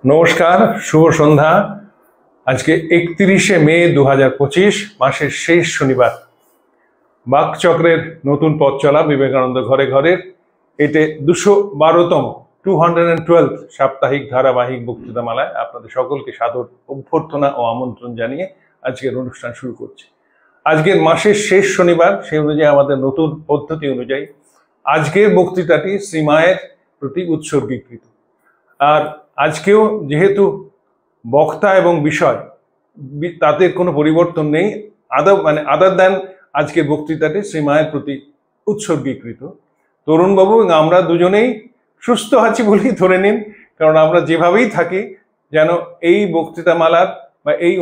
নমস্কার, শুভ সন্ধ্যা। আজকে 31শে মে 2025, মাসের শেষ শনিবার। বাকচক্রের নতুন পথ চলা বিবেকানন্দ ঘরে ঘরের এতে 212তম 212th সাপ্তাহিক ধারাবাহিক বক্তৃতামালায় আপনাদের সকলকে সাদর অভ্যর্থনা ও আমন্ত্রণ জানিয়ে আজকের অনুষ্ঠান শুরু করছি। আজকের মাসের শেষ শনিবার, সেই অনুযায়ী আমাদের নতুন পদ্ধতি অনুযায়ী আজকের বক্তৃতাটি শ্রীমায়ের প্রতি উৎসর্গীকৃত। আর আজকেও যেহেতু বক্তা এবং বিষয় তাদের কোনো পরিবর্তন নেই, আদার দ্যান আজকের বক্তৃতাটি শ্রীমায়ের প্রতি উৎসর্গীকৃত। তরুণবাবু এবং আমরা দুজনেই সুস্থ আছি বলেই ধরে নিন, কারণ আমরা যেভাবেই থাকি যেন এই বক্তৃতামালার বা এই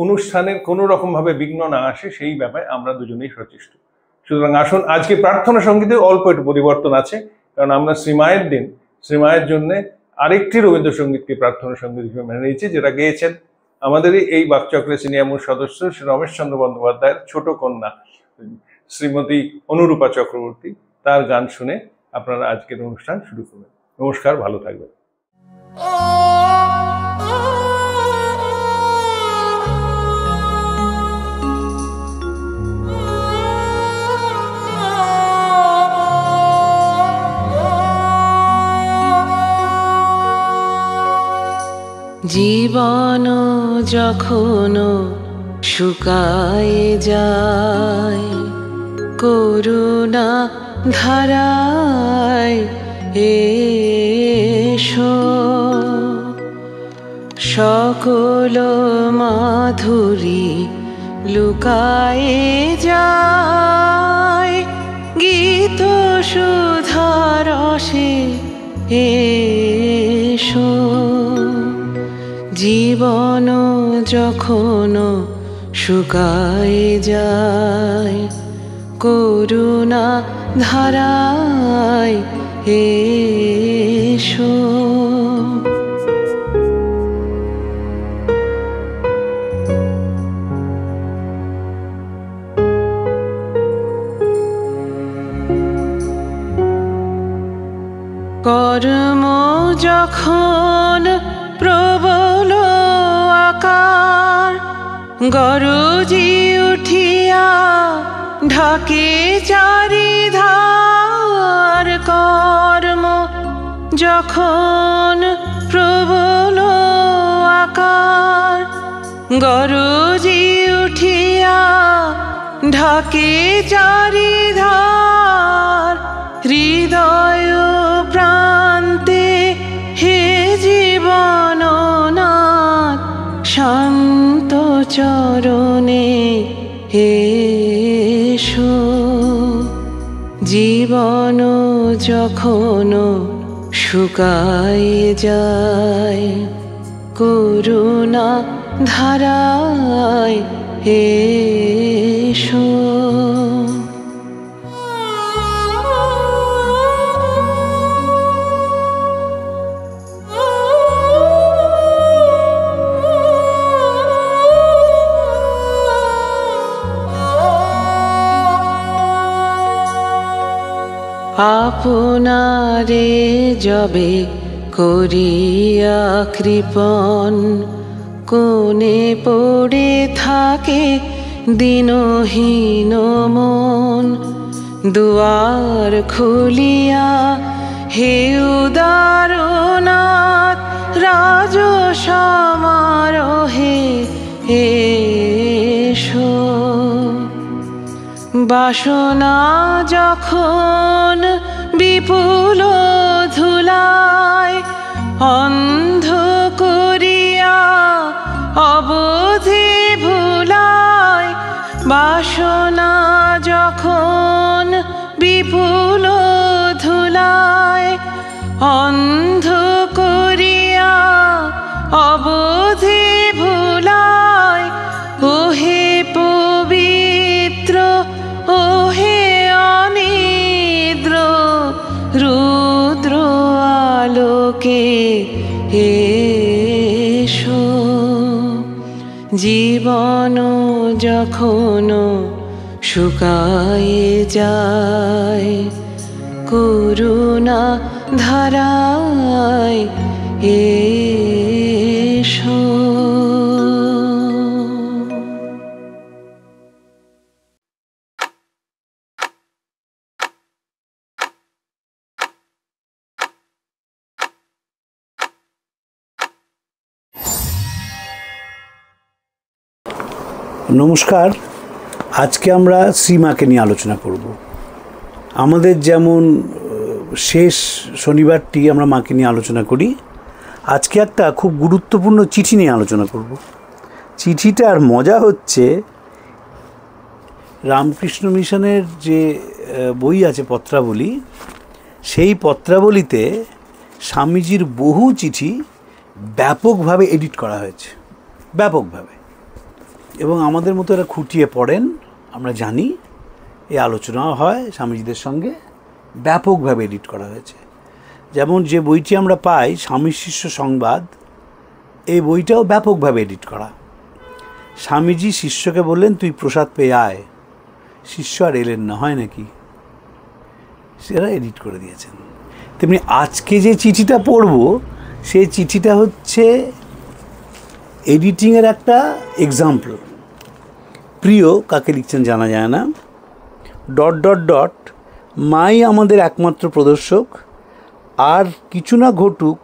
অনুষ্ঠানের কোনো রকমভাবে বিঘ্ন না আসে, সেই ব্যাপারে আমরা দুজনেই সচেষ্ট। সুতরাং আসুন, আজকে প্রার্থনা সঙ্গীতে অল্প একটু পরিবর্তন আছে, কারণ আমরা শ্রীমায়ের দিন, শ্রীমায়ের জন্য আরেকটি রবীন্দ্রসঙ্গীতকে প্রার্থনা সঙ্গীত হিসেবে মেনে নিয়েছি, যেটা গেয়েছেন আমাদেরই এই বাকচক্রের সিনিয়র মোস্ট সদস্য শ্রী রমেশচন্দ্র বন্দ্যোপাধ্যায়ের ছোট কন্যা শ্রীমতী অনুরূপা চক্রবর্তী। তার গান শুনে আপনারা আজকের অনুষ্ঠান শুরু করবেন। নমস্কার, ভালো থাকবেন। জীবন যখন শুকায় যায়, করুণা ধারায় এসো, সকল মাধুরী লুকায় যায়, গীত সুধারসে এসো। জীবন যখন শুকায় যায়, করুণা ধারায় এসো। কর্ম যখন প্রবল আকার, গরজি উঠিয়া ঢাকে চারিধার। কর্ম যখন প্রবল আকার, গরজি উঠিয়া ঢাকে চারিধার। হৃদয় প্রান্তে হে জীবননাথ, শান্ত চরণে এসো। জীবন যখন শুকায় যায়, করুণা ধারায় এসো। আপনারে যবে করিয়া কৃপণ, কোণে পড়ে থাকে দিনহীন মন। দুয়ার খুলিয়া হে উদারনাথ, রাজ সমারোহে এসো। বাসনা যখন বিপুল ধুলায়, অন্ধ করিয়া অবধি ভুলায়। বাসনা যখন বিপুল ধুলায়, অন্ধ করিয়া অবধি ভুলায়। ওহে পবিত্র, ওহে অনিদ্র, রুদ্র আলোকে এসো। জীবন যখন শুকায় যায়, করুণা ধারায় এসো। নমস্কার। আজকে আমরা শ্রীমাকে নিয়ে আলোচনা করব। আমাদের যেমন শেষ শনিবারটি আমরা মাকে নিয়ে আলোচনা করি, আজকে একটা খুব গুরুত্বপূর্ণ চিঠি নিয়ে আলোচনা করব। চিঠিটার মজা হচ্ছে, রামকৃষ্ণ মিশনের যে বই আছে পত্রাবলী, সেই পত্রাবলীতে স্বামীজির বহু চিঠি ব্যাপকভাবে এডিট করা হয়েছে, ব্যাপকভাবে। এবং আমাদের মতো এরা খুঁটিয়ে পড়েন, আমরা জানি, এই আলোচনাও হয় স্বামীজিদের সঙ্গে, ব্যাপকভাবে এডিট করা হয়েছে। যেমন যে বইটি আমরা পাই, স্বামী শিষ্য সংবাদ, এই বইটাও ব্যাপকভাবে এডিট করা। স্বামীজি শিষ্যকে বললেন, তুই প্রসাদ পেয়ে আয়। শিষ্য আর এলেন না, হয় নাকি? সেটা এডিট করে দিয়েছেন। তেমনি আজকে যে চিঠিটা পড়ব, সেই চিঠিটা হচ্ছে এডিটিংয়ের একটা এক্সাম্পল। প্রিয় কাকে লিখছেন জানা যায় না, ... মাই আমাদের একমাত্র প্রদর্শক, আর কিছু না ঘটুক,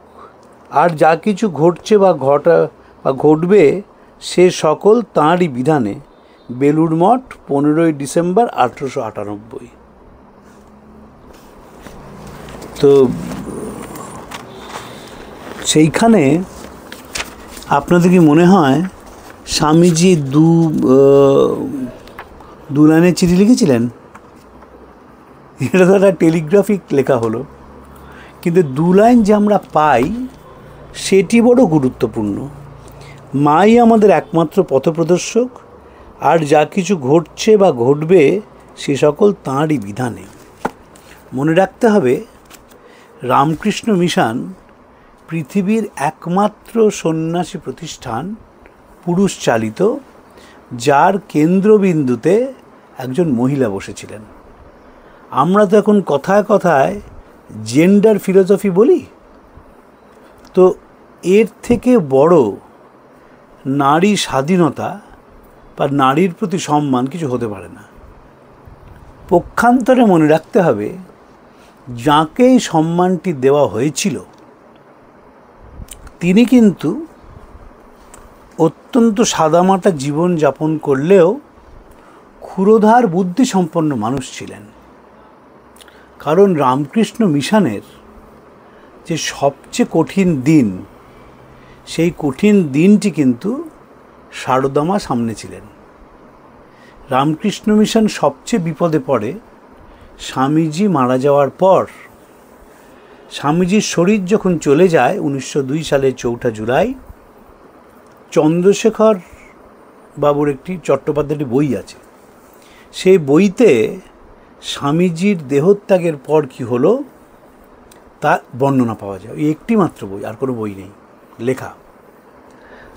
আর যা কিছু ঘটছে বা ঘটবে সে সকল তাঁরই বিধানে। বেলুড় মঠ, 15ই ডিসেম্বর 1898। তো সেইখানে আপনাদের কি মনে হয় স্বামীজি দু লাইনের চিঠি লিখেছিলেন? এটা তো একটা টেলিগ্রাফিক লেখা হলো, কিন্তু দু লাইন যে আমরা পাই সেটি বড় গুরুত্বপূর্ণ। মাই আমাদের একমাত্র পথপ্রদর্শক, আর যা কিছু ঘটছে বা ঘটবে সে সকল তাঁরই বিধানে। মনে রাখতে হবে, রামকৃষ্ণ মিশন পৃথিবীর একমাত্র সন্ন্যাসী প্রতিষ্ঠান, পুরুষ চালিত, যার কেন্দ্রবিন্দুতে একজন মহিলা বসেছিলেন। আমরা তো এখন কথায় কথায় জেন্ডার ফিলোসফি বলি, তো এর থেকে বড় নারী স্বাধীনতা বা নারীর প্রতি সম্মান কিছু হতে পারে না। পক্ষান্তরে মনে রাখতে হবে, যাকে এই সম্মানটি দেওয়া হয়েছিল তিনি কিন্তু অত্যন্ত সাদামাটা জীবন যাপন করলেও ক্ষুরোধার বুদ্ধিসম্পন্ন মানুষ ছিলেন। কারণ রামকৃষ্ণ মিশনের যে সবচেয়ে কঠিন দিন, সেই কঠিন দিনটি কিন্তু শারদা মা সামনে ছিলেন। রামকৃষ্ণ মিশন সবচেয়ে বিপদে পড়ে স্বামীজি মারা যাওয়ার পর। স্বামীজির শরীর যখন চলে যায় 1902 সালের 4 জুলাই, চন্দ্রশেখর বাবুর একটি চট্টোপাধ্যায়ের বই আছে, সেই বইতে স্বামীজির দেহত্যাগের পর কি হলো তার বর্ণনা পাওয়া যায়। ওই একটি মাত্র বই, আর কোনো বই নেই লেখা।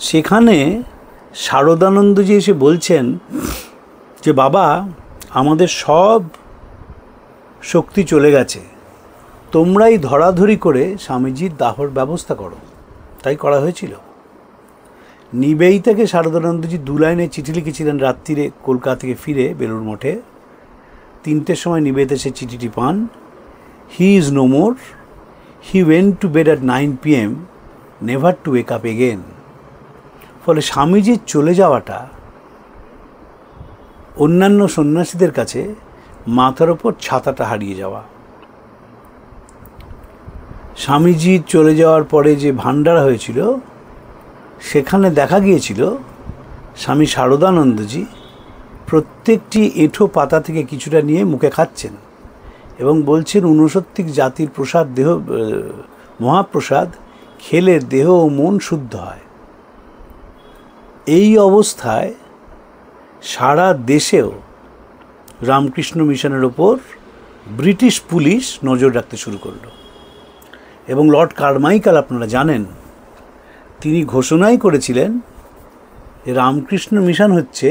সেখানে শারদানন্দজি এসে বলছেন যে, বাবা, আমাদের সব শক্তি চলে গেছে, তোমরাই ধরাধরি করে স্বামীজির দাহর ব্যবস্থা করো। তাই করা হয়েছিল। নিবেদিতাকে শারদানন্দজি 2 লাইনে চিঠি লিখেছিলেন রাত্রিরে কলকাতা থেকে ফিরে বেলুড় মঠে। 3টের সময় নিবেদিতা সে চিঠিটি পান। He is no more, he went to bed at 9 PM, never to wake up again. ফলে স্বামীজির চলে যাওয়াটা অন্যান্য সন্ন্যাসীদের কাছে মাথার ওপর ছাতাটা হারিয়ে যাওয়া। স্বামীজির চলে যাওয়ার পরে যে ভান্ডারা হয়েছিল, সেখানে দেখা গিয়েছিল স্বামী শারদানন্দজি প্রত্যেকটি এঁঠো পাতা থেকে কিছুটা নিয়ে মুখে খাচ্ছেন এবং বলছেন, 69 জাতির প্রসাদ, দেহ মহাপ্রসাদ খেলে দেহ ও মন শুদ্ধ হয়। এই অবস্থায় সারা দেশেও রামকৃষ্ণ মিশনের ওপর ব্রিটিশ পুলিশ নজর রাখতে শুরু করলো। এবং লর্ড কারমাইকেল, আপনারা জানেন, তিনি ঘোষণাই করেছিলেন যে রামকৃষ্ণ মিশন হচ্ছে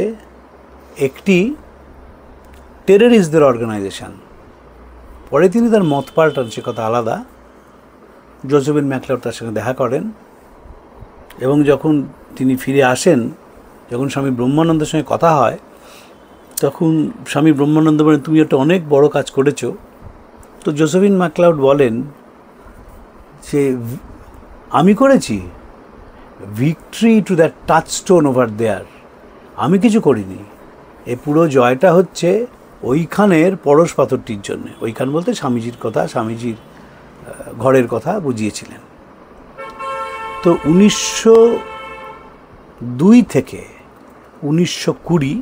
একটি টেররিস্টদের অর্গানাইজেশন। পরে তিনি তার মত পাল্টান, সে কথা আলাদা। জোসেফিন ম্যাকলাউড তার সঙ্গে দেখা করেন এবং যখন তিনি ফিরে আসেন, যখন স্বামী ব্রহ্মানন্দের সঙ্গে কথা হয়, তখন স্বামী ব্রহ্মানন্দ বলেন, তুমি একটা অনেক বড় কাজ করেছো। তো জোসেফিন ম্যাকলাউড বলেন যে আমি করেছি, victory to that touchstone over there, আমি কিছু করিনি। এই পুরো জয়টা হচ্ছে ওইখানের পরশ পাথরটির জন্যে। ওইখান বলতে স্বামীজির কথা, স্বামীজির ঘরের কথা বুঝিয়েছিলেন। তো 1902 থেকে 1920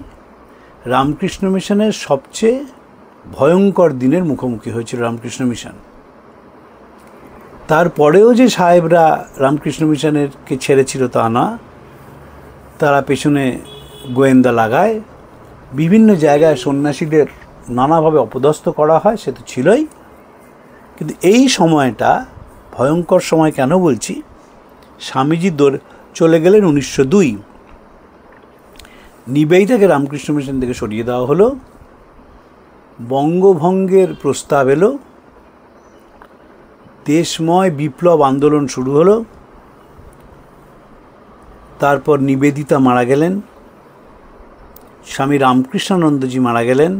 রামকৃষ্ণ মিশনের সবচেয়ে ভয়ঙ্কর দিনের মুখোমুখি হয়েছিল রামকৃষ্ণ মিশন। তারপরেও যে সাহেবরা রামকৃষ্ণ মিশনেরকে ছেড়েছিল তা না, তারা পেছনে গোয়েন্দা লাগায়, বিভিন্ন জায়গায় সন্ন্যাসীদের নানাভাবে অপদস্থ করা হয়, সে তো ছিলই। কিন্তু এই সময়টা ভয়ঙ্কর সময় কেন বলছি, স্বামীজি চলে গেলেন 1902। নিবেদিতাকে রামকৃষ্ণ মিশন থেকে সরিয়ে দেওয়া হলো, বঙ্গভঙ্গের প্রস্তাব এলো, দেশময় বিপ্লব আন্দোলন শুরু হলো। তারপর নিবেদিতা মারা গেলেন, স্বামী রামকৃষ্ণানন্দজি মারা গেলেন,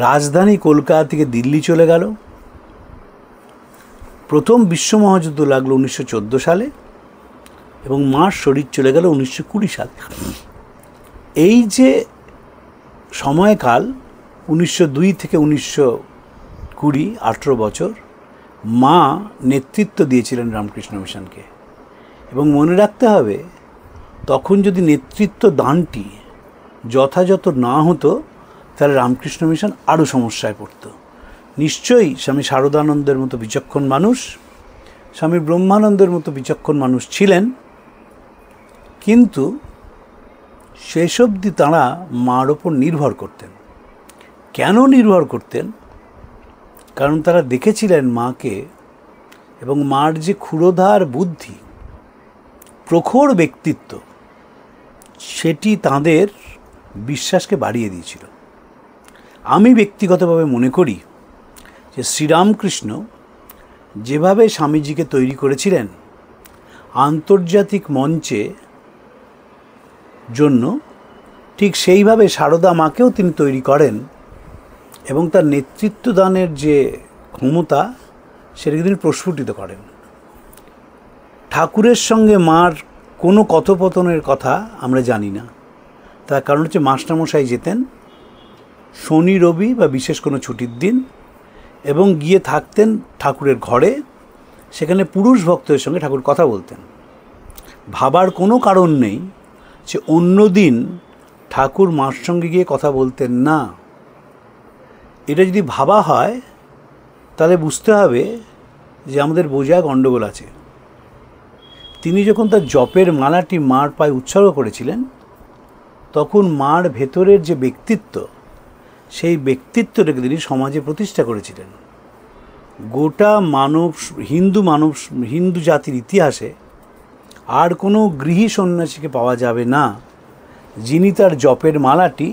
রাজধানী কলকাতা থেকে দিল্লি চলে গেল। প্রথম বিশ্ব মহাযুদ্ধ লাগলো 1914 সালে এবং মার শরীর চলে গেল 1920 সালে। এই যে সময়কাল 1902 থেকে 1920, 18 বছর মা নেতৃত্ব দিয়েছিলেন রামকৃষ্ণ মিশনকে। এবং মনে রাখতে হবে, তখন যদি নেতৃত্ব দানটি যথাযথ না হতো তাহলে রামকৃষ্ণ মিশন আরও সমস্যায় পড়ত। নিশ্চয়ই স্বামী শারদানন্দের মতো বিচক্ষণ মানুষ, স্বামী ব্রহ্মানন্দের মতো বিচক্ষণ মানুষ ছিলেন, কিন্তু শেষ অবধি তাঁরা মার ওপর নির্ভর করতেন। কেন নির্ভর করতেন? কারণ তারা দেখেছিলেন মাকে, এবং মার যে ক্ষুরোধার বুদ্ধি, প্রখর ব্যক্তিত্ব, সেটি তাঁদের বিশ্বাসকে বাড়িয়ে দিয়েছিল। আমি ব্যক্তিগতভাবে মনে করি যে শ্রীরামকৃষ্ণ যেভাবে স্বামীজিকে তৈরি করেছিলেন আন্তর্জাতিক মঞ্চে জন্য, ঠিক সেইভাবে সারদা মাকেও তিনি তৈরি করেন এবং তার নেতৃত্ব দানের যে ক্ষমতা সেটাকে তিনি প্রস্ফুটিত করেন। ঠাকুরের সঙ্গে মার কোনো কথোপকথনের কথা আমরা জানি না, তার কারণ হচ্ছে মাস্টারমশাই যেতেন শনি রবি বা বিশেষ কোনো ছুটির দিন এবং গিয়ে থাকতেন ঠাকুরের ঘরে, সেখানে পুরুষ ভক্তদের সঙ্গে ঠাকুর কথা বলতেন। ভাবার কোনো কারণ নেই যে অন্য দিন ঠাকুর মার সঙ্গে গিয়ে কথা বলতেন না। এটা যদি ভাবা হয় তাহলে বুঝতে হবে যে আমাদের বোঝা গণ্ডগোল আছে। তিনি যখন তার জপের মালাটি মার পায়ে উৎসর্গ করেছিলেন, তখন মার ভেতরের যে ব্যক্তিত্ব, সেই ব্যক্তিত্বটাকে তিনি সমাজে প্রতিষ্ঠা করেছিলেন। গোটা হিন্দু জাতির ইতিহাসে আর কোনো গৃহী সন্ন্যাসীকে পাওয়া যাবে না যিনি তার জপের মালাটি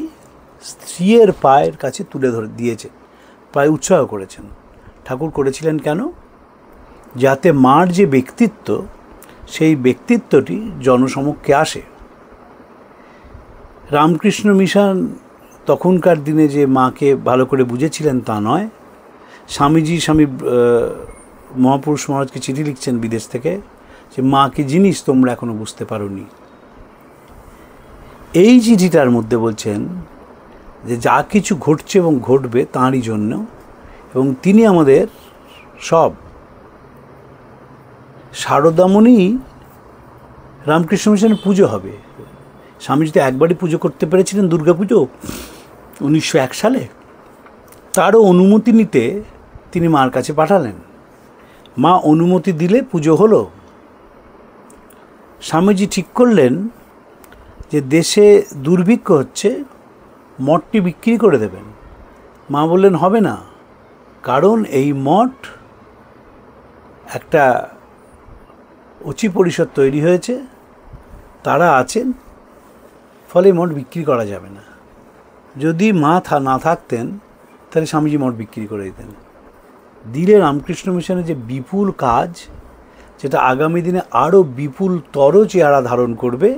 স্ত্রীর পায়ের কাছে তুলে দিয়েছেন, পায়ে উৎসর্গ করেছেন। ঠাকুর করেছিলেন কেন? যাতে মার যে ব্যক্তিত্ব, সেই ব্যক্তিত্বটি জনসমক্ষে আসে। রামকৃষ্ণ মিশন তখনকার দিনে যে মাকে ভালো করে বুঝেছিলেন তা নয়। স্বামী মহাপুরুষ মহারাজকে চিঠি লিখছেন বিদেশ থেকে যে মা কি জিনিস তোমরা এখনো বুঝতে পারোনি। এই চিঠিটার মধ্যে বলছেন যে যা কিছু ঘটছে এবং ঘটবে তাঁরই জন্য, এবং তিনি আমাদের সব। শারদামণি রামকৃষ্ণ মিশনের পুজো হবে। স্বামীজি তো একবারই পুজো করতে পেরেছিলেন, দুর্গাপুজো 1901 সালে। তারও অনুমতি নিতে তিনি মার কাছে পাঠালেন। মা অনুমতি দিলে পুজো হলো। স্বামীজি ঠিক করলেন যে দেশে দুর্ভিক্ষ হচ্ছে, মঠটি বিক্রি করে দেবেন। মা বললেন হবে না, কারণ এই মঠ একটা অচি পরিষদ তৈরি হয়েছে, তারা আছেন, ফলে মঠ বিক্রি করা যাবে না। যদি মা না থাকতেন তাহলে স্বামীজি মঠ বিক্রি করে দিতেন। দিলে রামকৃষ্ণ মিশনের যে বিপুল কাজ, যেটা আগামী দিনে আরও বিপুলতর চেহারা ধারণ করবে,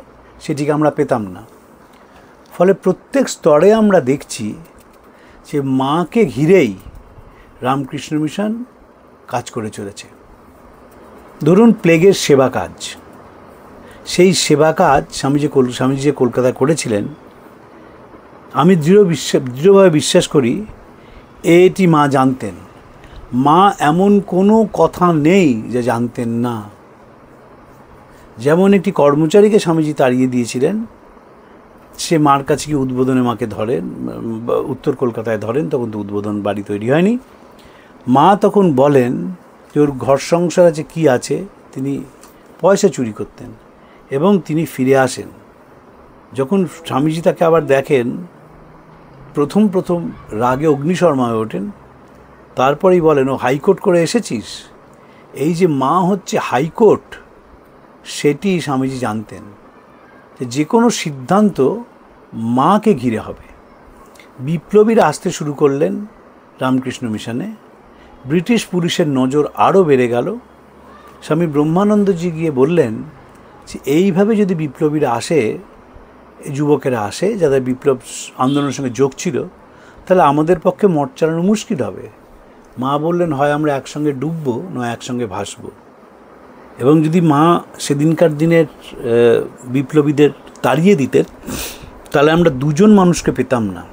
সেটিকে আমরা পেতাম না। ফলে প্রত্যেক স্তরে আমরা দেখছি যে মাকে ঘিরেই রামকৃষ্ণ মিশন কাজ করে চলেছে। ধরুন প্লেগের সেবা কাজ, সেই সেবা কাজ স্বামীজি যে কলকাতায় করেছিলেন, আমি দৃঢ়ভাবে বিশ্বাস করি এটি মা জানতেন। মা এমন কোনো কথা নেই যে জানতেন না। যেমন একটি কর্মচারীকে স্বামীজি তাড়িয়ে দিয়েছিলেন, সে মার কাছে গিয়ে উদ্বোধনে মাকে ধরেন, উত্তর কলকাতায় ধরেন, তখন তো উদ্বোধন বাড়ি তৈরি হয়নি। মা তখন বলেন যে ওর ঘর সংসার আছে, কী আছে, তিনি পয়সা চুরি করতেন এবং তিনি ফিরে আসেন। যখন স্বামীজি তাকে আবার দেখেন, প্রথম রাগে অগ্নিশর্মা হয়ে ওঠেন। তারপরেই বলেন, ও হাইকোর্ট করে এসেছিস। এই যে মা হচ্ছে হাইকোর্ট, সেটি স্বামীজি জানতেন, যে কোনো সিদ্ধান্ত মাকে ঘিরে হবে। বিপ্লবীরা আসতে শুরু করলেন রামকৃষ্ণ মিশনে। ব্রিটিশ পুলিশের নজর আরও বেড়ে গেল। স্বামী ব্রহ্মানন্দজি গিয়ে বললেন যে এইভাবে যদি বিপ্লবীরা আসে, যুবকেরা আসে যাদের বিপ্লব আন্দোলনের সঙ্গে যোগ ছিল, তাহলে আমাদের পক্ষে মঠ চালানো মুশকিল হবে। মা বললেন, হয় আমরা একসঙ্গে ডুববো, নয় একসঙ্গে ভাসবো। এবং যদি মা সেদিনকার দিনের বিপ্লবীদের তাড়িয়ে দিতেন, তাহলে আমরা দুজন মানুষকে পেতাম না।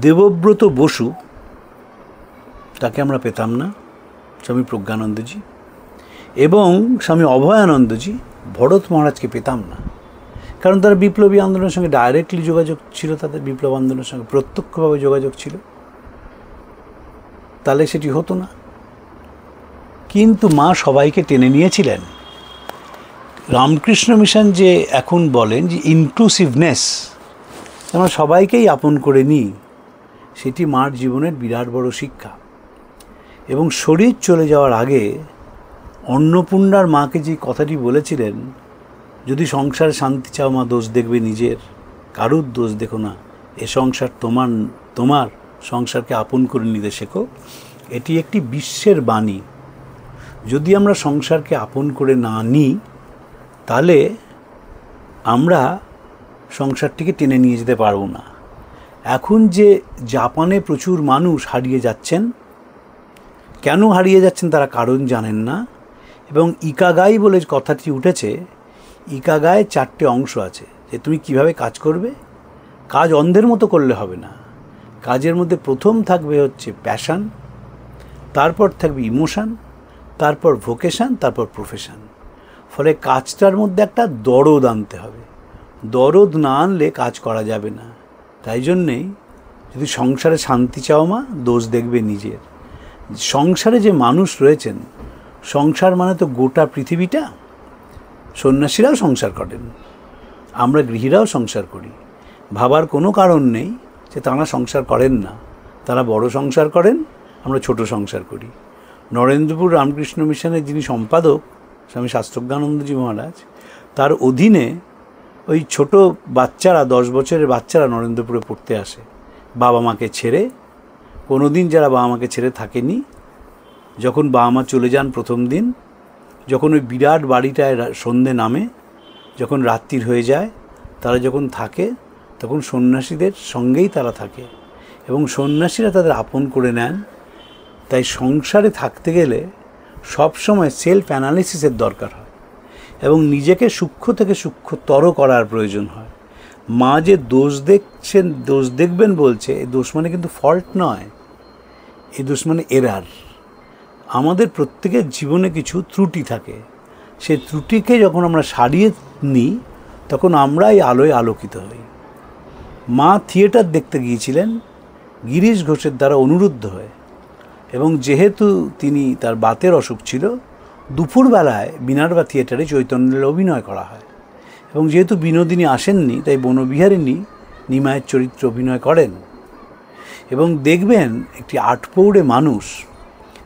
দেবব্রত বসু, তাকে আমরা পেতাম না, স্বামী প্রজ্ঞানন্দজি, এবং স্বামী অভয়ানন্দজি, ভরত মহারাজকে পেতাম না। কারণ তারা বিপ্লবী আন্দোলনের সঙ্গে ডাইরেক্টলি যোগাযোগ ছিল, তাদের বিপ্লব আন্দোলনের সঙ্গে প্রত্যক্ষভাবে যোগাযোগ ছিল, তাহলে সেটি হতো না। কিন্তু মা সবাইকে টেনে নিয়েছিলেন। রামকৃষ্ণ মিশন যে এখন বলেন যে ইনক্লুসিভনেস, আমরা সবাইকেই আপন করে নিই, সেটি মার জীবনের বিরাট বড় শিক্ষা। এবং শরীর চলে যাওয়ার আগে অন্নপূর্ণার মাকে যে কথাটি বলেছিলেন, যদি সংসারে শান্তি চাও মা, দোষ দেখবে নিজের, কারুর দোষ দেখো না, এ সংসার তোমার সংসারকে আপন করে নিতে শেখো, এটি একটি বিশ্বের বাণী। যদি আমরা সংসারকে আপন করে না নিই, তাহলে আমরা সংসারটিকে টেনে নিয়ে যেতে পারবো না। এখন যে জাপানে প্রচুর মানুষ হারিয়ে যাচ্ছেন, কেন হারিয়ে যাচ্ছেন তারা কারণ জানেন না। এবং ইকাগাই বলে কথাটি উঠেছে, ইকাগায় 4টে অংশ আছে, যে তুমি কিভাবে কাজ করবে। কাজ অন্ধের মতো করলে হবে না। কাজের মধ্যে প্রথম থাকবে হচ্ছে প্যাশন, তারপর থাকবে ইমোশন, তারপর ভোকেশন, তারপর প্রফেশন। ফলে কাজটার মধ্যে একটা দরদ আনতে হবে। দরদ না আনলে কাজ করা যাবে না। তাই জন্যেই যদি সংসারে শান্তি চাও মা, দোষ দেখবে নিজের। সংসারে যে মানুষ রয়েছেন, সংসার মানে তো গোটা পৃথিবীটা। সন্ন্যাসীরাও সংসার করেন, আমরা গৃহীরাও সংসার করি। ভাবার কোনো কারণ নেই যে তারা সংসার করেন না। তারা বড় সংসার করেন, আমরা ছোট সংসার করি। নরেন্দ্রপুর রামকৃষ্ণ মিশনের যিনি সম্পাদক, স্বামী শাস্ত্রজ্ঞানন্দজি মহারাজ, তার অধীনে ওই ছোট বাচ্চারা, 10 বছরের বাচ্চারা নরেন্দ্রপুরে পড়তে আসে বাবা মাকে ছেড়ে। কোনো দিন যারা বাবা মাকে ছেড়ে থাকেনি, যখন বাবা মা চলে যান প্রথম দিন, যখন ওই বিরাট বাড়িটায় সন্ধে নামে, যখন রাত্রির হয়ে যায়, তারা যখন থাকে, তখন সন্ন্যাসীদের সঙ্গেই তারা থাকে এবং সন্ন্যাসীরা তাদের আপন করে নেন। তাই সংসারে থাকতে গেলে সবসময় সেলফ অ্যানালিসিসের দরকার হয় এবং নিজেকে সূক্ষ্ম থেকে সূক্ষ্মতর করার প্রয়োজন হয়। মা যে দোষ দেখছেন, দোষ দেখবেন বলছে, এই দোষ মানে কিন্তু ফল্ট নয়, এই দোষ মানে এরার। আমাদের প্রত্যেকের জীবনে কিছু ত্রুটি থাকে, সেই ত্রুটিকে যখন আমরা সারিয়ে নিই, তখন আমরা এই আলোয় আলোকিত হই। মা থিয়েটার দেখতে গিয়েছিলেন গিরিশ ঘোষের দ্বারা অনুরুদ্ধ হয়ে, এবং যেহেতু তিনি, তার বাতের অসুখ ছিল, দুপুরবেলায় মিনার্ভা থিয়েটারে চৈতন্যের অভিনয় করা হয়। এবং যেহেতু বিনোদিনী আসেননি, তাই বনবিহারিণী নিমায়ের চরিত্রে অভিনয় করেন। এবং দেখবেন একটি আটপৌড়ে মানুষ,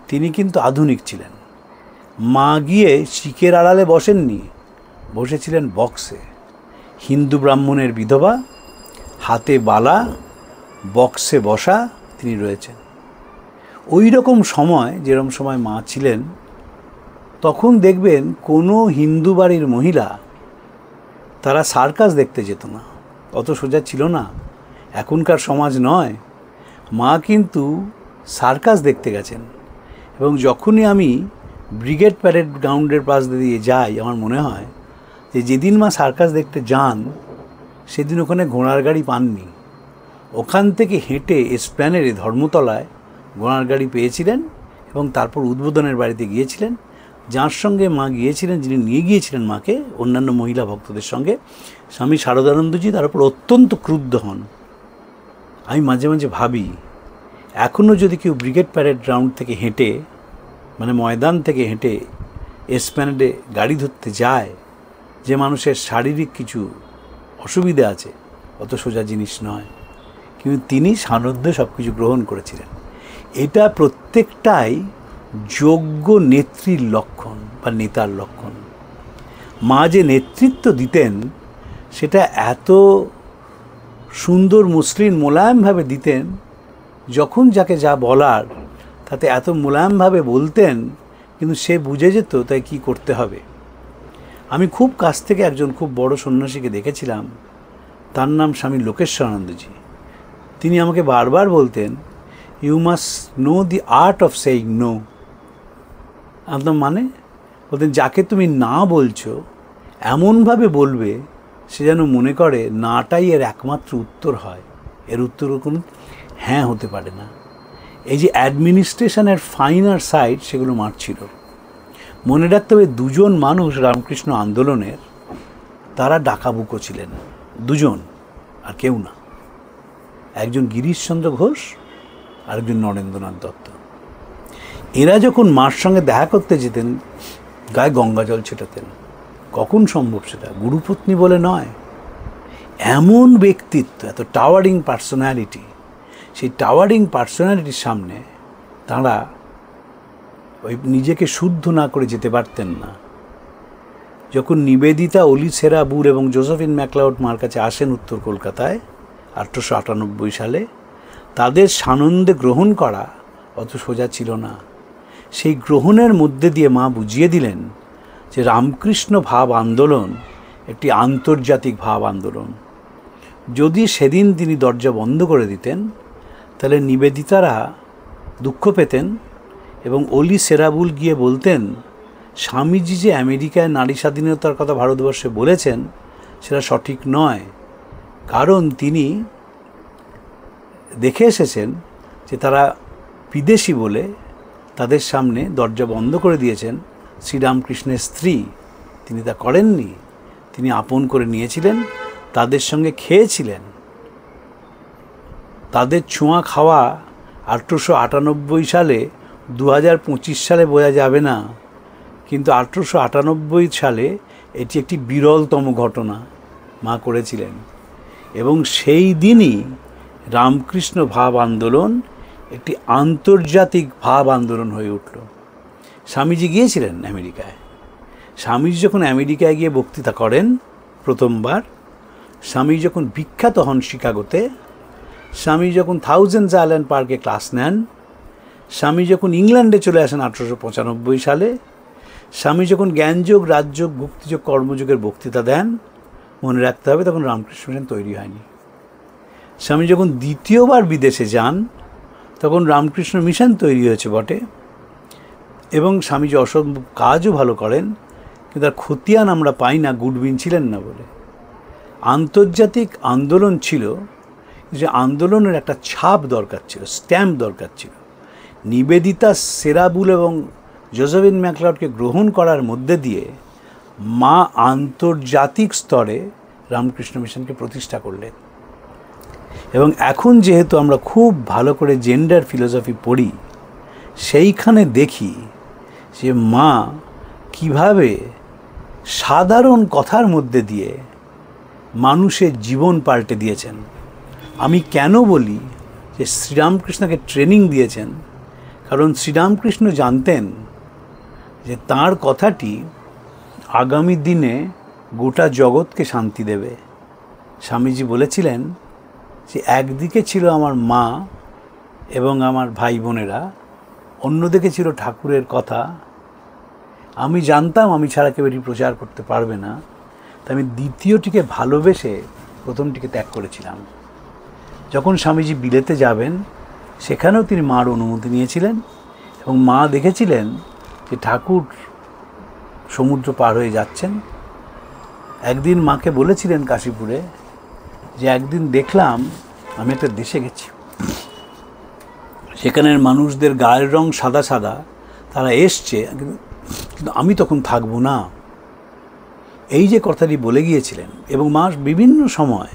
তিনি কিন্তু আধুনিক ছিলেন। মা গিয়ে শিকের আড়ালে বসেননি, বসেছিলেন বক্সে। হিন্দু ব্রাহ্মণের বিধবা, হাতে বালা, বক্সে বসা তিনি রয়েছেন। ওই রকম সময়, যেরকম সময় মা ছিলেন, তখন দেখবেন কোনো হিন্দু বাড়ির মহিলা তারা সার্কাস দেখতে যেত না, অত সোজা ছিল না, এখনকার সমাজ নয়। মা কিন্তু সার্কাস দেখতে গেছেন। এবং যখনই আমি ব্রিগেড প্যারেড গ্রাউন্ডের পাশ দিয়ে যাই, আমার মনে হয় যে যেদিন মা সার্কাস দেখতে যান সেদিন ওখানে ঘোড়ার গাড়ি পাননি, ওখান থেকে হেঁটে এসপ্ল্যানেডে ধর্মতলায় ঘোড়ার গাড়ি পেয়েছিলেন এবং তারপর উদ্বোধনের বাড়িতে গিয়েছিলেন। যার সঙ্গে মা গিয়েছিলেন, যিনি নিয়ে গিয়েছিলেন মাকে অন্যান্য মহিলা ভক্তদের সঙ্গে, স্বামী শারদানন্দজি, তার উপর অত্যন্ত ক্রুদ্ধ হন। আমি মাঝে মাঝে ভাবি, এখনও যদি কেউ ব্রিগেড প্যারেড গ্রাউন্ড থেকে হেঁটে, মানে ময়দান থেকে হেঁটে এসপ্ল্যানেডে গাড়ি ধরতে যায়, যে মানুষের শারীরিক কিছু অসুবিধা আছে, অত সোজা জিনিস নয়। কিন্তু তিনি সান্নিধ্যে সব কিছু গ্রহণ করেছিলেন। এটা প্রত্যেকটাই যোগ্য নেত্রীর লক্ষণ বা নেতার লক্ষণ। মা যে নেতৃত্ব দিতেন সেটা এত সুন্দর মসৃণ মোলায়েমভাবে দিতেন, যখন যাকে যা বলার তাতে এত মোলায়েমভাবে বলতেন, কিন্তু সে বুঝে যেত তাই কি করতে হবে। আমি খুব কাছ থেকে একজন খুব বড় সন্ন্যাসীকে দেখেছিলাম, তার নাম স্বামী লোকেশ্বরানন্দজি। তিনি আমাকে বারবার বলতেন, you must know the art of saying no. আপনার মানে বলতেন, যাকে তুমি না বলছো এমনভাবে বলবে সে যেন মনে করে নাটাই এর একমাত্র উত্তর হয়, এর উত্তর কোনো হ্যাঁ হতে পারে না। এই যে অ্যাডমিনিস্ট্রেশনের ফাইনার সাইড, সেগুলো মারছিল। মনে রাখতে হবে, দুজন মানুষ রামকৃষ্ণ আন্দোলনের, তারা ডাকাবুকো ছিলেন, দুজন, আর কেউ না। একজন গিরিশচন্দ্র ঘোষ আর একজন নরেন্দ্রনাথ দত্ত। এরা যখন মার সঙ্গে দেখা করতে যেতেন, গায়ে গঙ্গা জল ছেটাতেন। কখন সম্ভব সেটা? গুরুপত্নী বলে নয়। এমন ব্যক্তিত্ব, এত টাওয়ারিং পার্সোনালিটি, সেই টাওয়ারিং পার্সোনালিটির সামনে তাঁরা ওই নিজেকে শুদ্ধ না করে যেতে পারতেন না। যখন নিবেদিতা, অলি সেরাবুর এবং জোসেফিন ম্যাকলাউড মার কাছে আসেন উত্তর কলকাতায় 1898 সালে, তাদের সানন্দে গ্রহণ করা অত সোজা ছিল না। সেই গ্রহণের মধ্যে দিয়ে মা বুঝিয়ে দিলেন যে রামকৃষ্ণ ভাব আন্দোলন একটি আন্তর্জাতিক ভাব আন্দোলন। যদি সেদিন তিনি দরজা বন্ধ করে দিতেন, তাহলে নিবেদিতারা দুঃখ পেতেন এবং অলি সেরাবুল গিয়ে বলতেন, স্বামীজি যে আমেরিকায় নারী স্বাধীনতার কথা ভারতবর্ষে বলেছেন সেটা সঠিক নয়, কারণ তিনি দেখে এসেছেন যে তারা বিদেশি বলে তাদের সামনে দরজা বন্ধ করে দিয়েছেন শ্রীরামকৃষ্ণের স্ত্রী। তিনি তা করেননি, তিনি আপন করে নিয়েছিলেন, তাদের সঙ্গে খেয়েছিলেন। তাদের ছোঁয়া খাওয়া 1898 সালে, 2025 সালে বোঝা যাবে না, কিন্তু 1898 সালে এটি একটি বিরলতম ঘটনা মা করেছিলেন। এবং সেই দিনই রামকৃষ্ণ ভাব আন্দোলন একটি আন্তর্জাতিক ভাব আন্দোলন হয়ে উঠল। স্বামীজি গিয়েছিলেন আমেরিকায়। স্বামীজি যখন আমেরিকায় গিয়ে বক্তৃতা করেন প্রথমবার, স্বামীজি যখন বিখ্যাত হন শিকাগোতে, স্বামী যখন থাউজেন্ডস আইল্যান্ড পার্কে ক্লাস নেন, স্বামী যখন ইংল্যান্ডে চলে আসেন 1895 সালে, স্বামী যখন জ্ঞানযোগ, রাজযোগ, ভক্তিযোগ, কর্মযোগের বক্তৃতা দেন, মনে রাখতে হবে তখন রামকৃষ্ণ মিশন তৈরি হয়নি। স্বামী যখন দ্বিতীয়বার বিদেশে যান, তখন রামকৃষ্ণ মিশন তৈরি হয়েছে বটে, এবং স্বামীজি অসম্ভব কাজও ভালো করেন, কিন্তু তার খতিয়ান আমরা পাই না, গুডউইন ছিলেন না বলে। আন্তর্জাতিক আন্দোলন ছিল, যে আন্দোলনের একটা ছাপ দরকার ছিল, স্ট্যাম্প দরকার ছিল। নিবেদিতা, সেরাবুল এবং জোসেফিন ম্যাকলাউডকে গ্রহণ করার মধ্যে দিয়ে মা আন্তর্জাতিক স্তরে রামকৃষ্ণ মিশনকে প্রতিষ্ঠা করলেন। এবং এখন যেহেতু আমরা খুব ভালো করে জেন্ডার ফিলোসফি পড়ি, সেইখানে দেখি যে মা কিভাবে সাধারণ কথার মধ্যে দিয়ে মানুষের জীবন পাল্টে দিয়েছেন। আমি কেন বলি যে শ্রীরামকৃষ্ণকে ট্রেনিং দিয়েছেন, কারণ শ্রীরামকৃষ্ণ জানতেন যে তাঁর কথাটি আগামী দিনে গোটা জগৎকে শান্তি দেবে। স্বামীজি বলেছিলেন যে একদিকে ছিল আমার মা এবং আমার ভাই বোনেরা, অন্যদিকে ছিল ঠাকুরের কথা। আমি জানতাম আমি ছাড়া কেউ এটি প্রচার করতে পারবে না, তাই আমি দ্বিতীয়টিকে ভালোবেসে প্রথমটিকে ত্যাগ করেছিলাম। যখন স্বামীজি বিলেতে যাবেন সেখানেও তিনি মার অনুমতি নিয়েছিলেন এবং মা দেখেছিলেন যে ঠাকুর সমুদ্র পার হয়ে যাচ্ছেন। একদিন মাকে বলেছিলেন কাশীপুরে যে একদিন দেখলাম আমি একটা দেশে গেছি, সেখানের মানুষদের গায়ের রং সাদা সাদা, তারা এসছে, কিন্তু আমি তখন থাকবো না। এই যে কথাটি বলে গিয়েছিলেন এবং মা বিভিন্ন সময়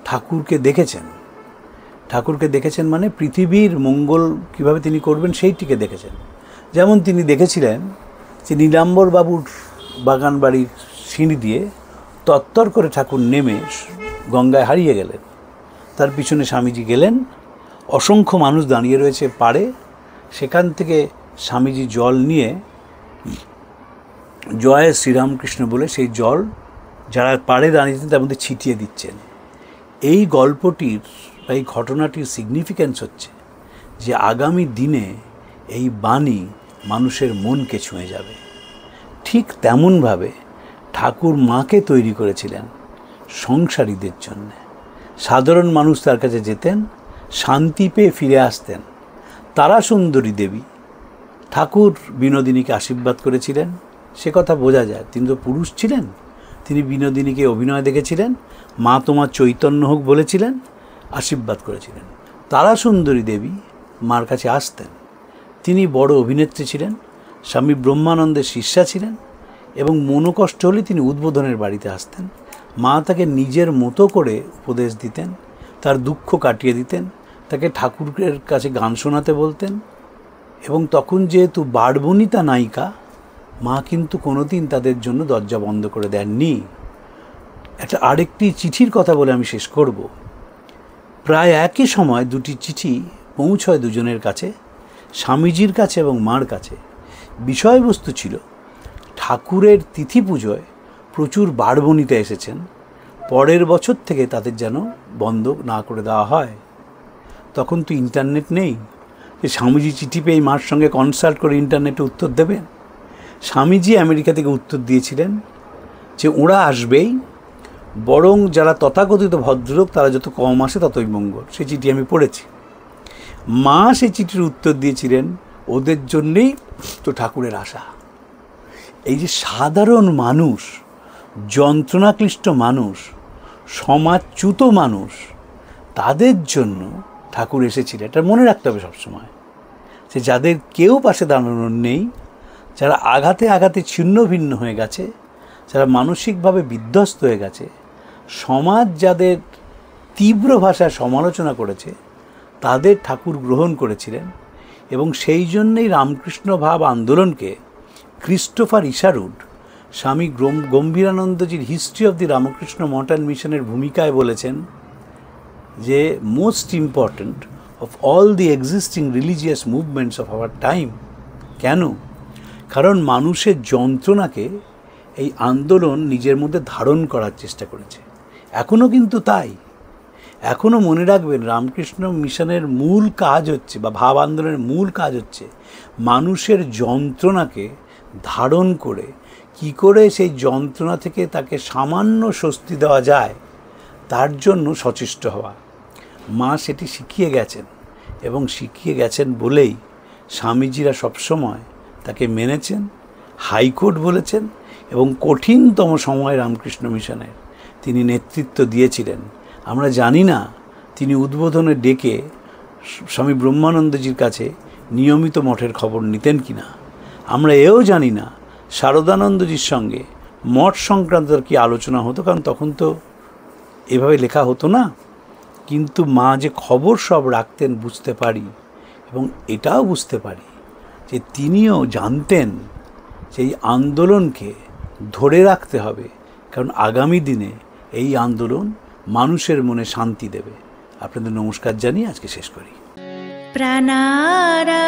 ঠাকুরকে দেখেছেন মানে পৃথিবীর মঙ্গল কিভাবে তিনি করবেন সেইটিকে দেখেছেন। যেমন তিনি দেখেছিলেন যে নীলাম্বর বাবুর বাগান বাড়ির সিঁড়ি দিয়ে তত্তর করে ঠাকুর নেমে গঙ্গায় হারিয়ে গেলেন। তার পিছনে স্বামীজি গেলেন, অসংখ্য মানুষ দাঁড়িয়ে রয়েছে পাড়ে, সেখান থেকে স্বামীজি জল নিয়ে জয় শ্রীরামকৃষ্ণ বলে সেই জল যারা পাড়ে দাঁড়িয়েছেন তার মধ্যে ছিটিয়ে দিচ্ছেন। এই গল্পটির বা এই ঘটনাটির সিগনিফিক্যান্স হচ্ছে যে আগামী দিনে এই বাণী মানুষের মনকে ছুঁয়ে যাবে। ঠিক তেমনভাবে ঠাকুর মাকে তৈরি করেছিলেন সংসারীদের জন্য। সাধারণ মানুষ তার কাছে যেতেন, শান্তি পেয়ে ফিরে আসতেন। তারাসুন্দরী দেবী ঠাকুর বিনোদিনীকে আশীর্বাদ করেছিলেন, সে কথা বোঝা যায়। তিনি তো পুরুষ ছিলেন, তিনি বিনোদিনীকে অভিনয় দেখেছিলেন, মা তোমার চৈতন্য হোক বলেছিলেন, আশীর্বাদ করেছিলেন। তারাসুন্দরী দেবী মার কাছে আসতেন। তিনি বড় অভিনেত্রী ছিলেন, স্বামী ব্রহ্মানন্দের শিষ্যা ছিলেন এবং মনোকষ্ট হলে তিনি উদ্বোধনের বাড়িতে আসতেন। মা তাকে নিজের মতো করে উপদেশ দিতেন, তার দুঃখ কাটিয়ে দিতেন, তাকে ঠাকুরের কাছে গান শোনাতে বলতেন। এবং তখন যেহেতু বাড়বনিতা নায়িকা, মা কিন্তু কোনোদিন তাদের জন্য দরজা বন্ধ করে দেননি। একটা আরেকটি চিঠির কথা বলে আমি শেষ করব। প্রায় একই সময় দুটি চিঠি পৌঁছয় দুজনের কাছে, স্বামীজির কাছে এবং মার কাছে। বিষয়বস্তু ছিল ঠাকুরের তিথি পুজোয় প্রচুর বাড়বনিতা এসেছেন, পরের বছর থেকে তাদের যেন বন্ধ না করে দেওয়া হয়। তখন তো ইন্টারনেট নেই যে স্বামীজি চিঠি পেয়ে মার সঙ্গে কনসাল্ট করে ইন্টারনেটে উত্তর দেবেন। স্বামীজি আমেরিকা থেকে উত্তর দিয়েছিলেন যে ওরা আসবেই, বরং যারা তথাকথিত ভদ্রলোক তারা যত কম আসে ততই মঙ্গল। সেই চিঠি আমি পড়েছি। মা সেই চিঠির উত্তর দিয়েছিলেন ওদের জন্যেই তো ঠাকুরের আশা। এই যে সাধারণ মানুষ, যন্ত্রণাক্লিষ্ট মানুষ, সমাজচ্যুত মানুষ, তাদের জন্য ঠাকুর এসেছিলেন। এটা মনে রাখতে হবে সবসময় যে যাদের কেউ পাশে দাঁড়ানোর নেই, যারা আঘাতে আঘাতে ছিন্ন ভিন্ন হয়ে গেছে, যারা মানসিকভাবে বিধ্বস্ত হয়ে গেছে, সমাজ যাদের তীব্র ভাষায় সমালোচনা করেছে, তাদের ঠাকুর গ্রহণ করেছিলেন। এবং সেই জন্যেই রামকৃষ্ণ ভাব আন্দোলনকে ক্রিস্টোফার ইশারুড স্বামী গম্ভীরানন্দজির history of the Ramakrishna Math and মিশনের ভূমিকায় বলেছেন যে most important of all the existing religious movements of our time. কেন? কারণ মানুষের যন্ত্রণাকে এই আন্দোলন নিজের মধ্যে ধারণ করার চেষ্টা করেছে। এখনও কিন্তু তাই। এখনও মনে রাখবেন রামকৃষ্ণ মিশনের মূল কাজ হচ্ছে বা ভাব আন্দোলনের মূল কাজ হচ্ছে মানুষের যন্ত্রণাকে ধারণ করে কি করে সেই যন্ত্রণা থেকে তাকে সামান্য স্বস্তি দেওয়া যায় তার জন্য সচেষ্ট হওয়া। মা সেটি শিখিয়ে গেছেন এবং শিখিয়ে গেছেন বলেই স্বামীজিরা সবসময় তাকে মেনেছেন, হাইকোর্ট বলেছেন এবং কঠিনতম সময় রামকৃষ্ণ মিশনের তিনি নেতৃত্ব দিয়েছিলেন। আমরা জানি না তিনি উদ্বোধনে ডেকে স্বামী ব্রহ্মানন্দজির কাছে নিয়মিত মঠের খবর নিতেন কি না। আমরা এও জানি না শারদানন্দজির সঙ্গে মঠ সংক্রান্ত কি আলোচনা হতো, কারণ তখন তো এভাবে লেখা হতো না। কিন্তু মা যে খবর সব রাখতেন বুঝতে পারি, এবং এটাও বুঝতে পারি যে তিনিও জানতেন যে এই আন্দোলনকে ধরে রাখতে হবে, কারণ আগামী দিনে এই আন্দোলন মানুষের মনে শান্তি দেবে। আপনাদের নমস্কার জানিয়ে আজকে শেষ করি। প্রাণারা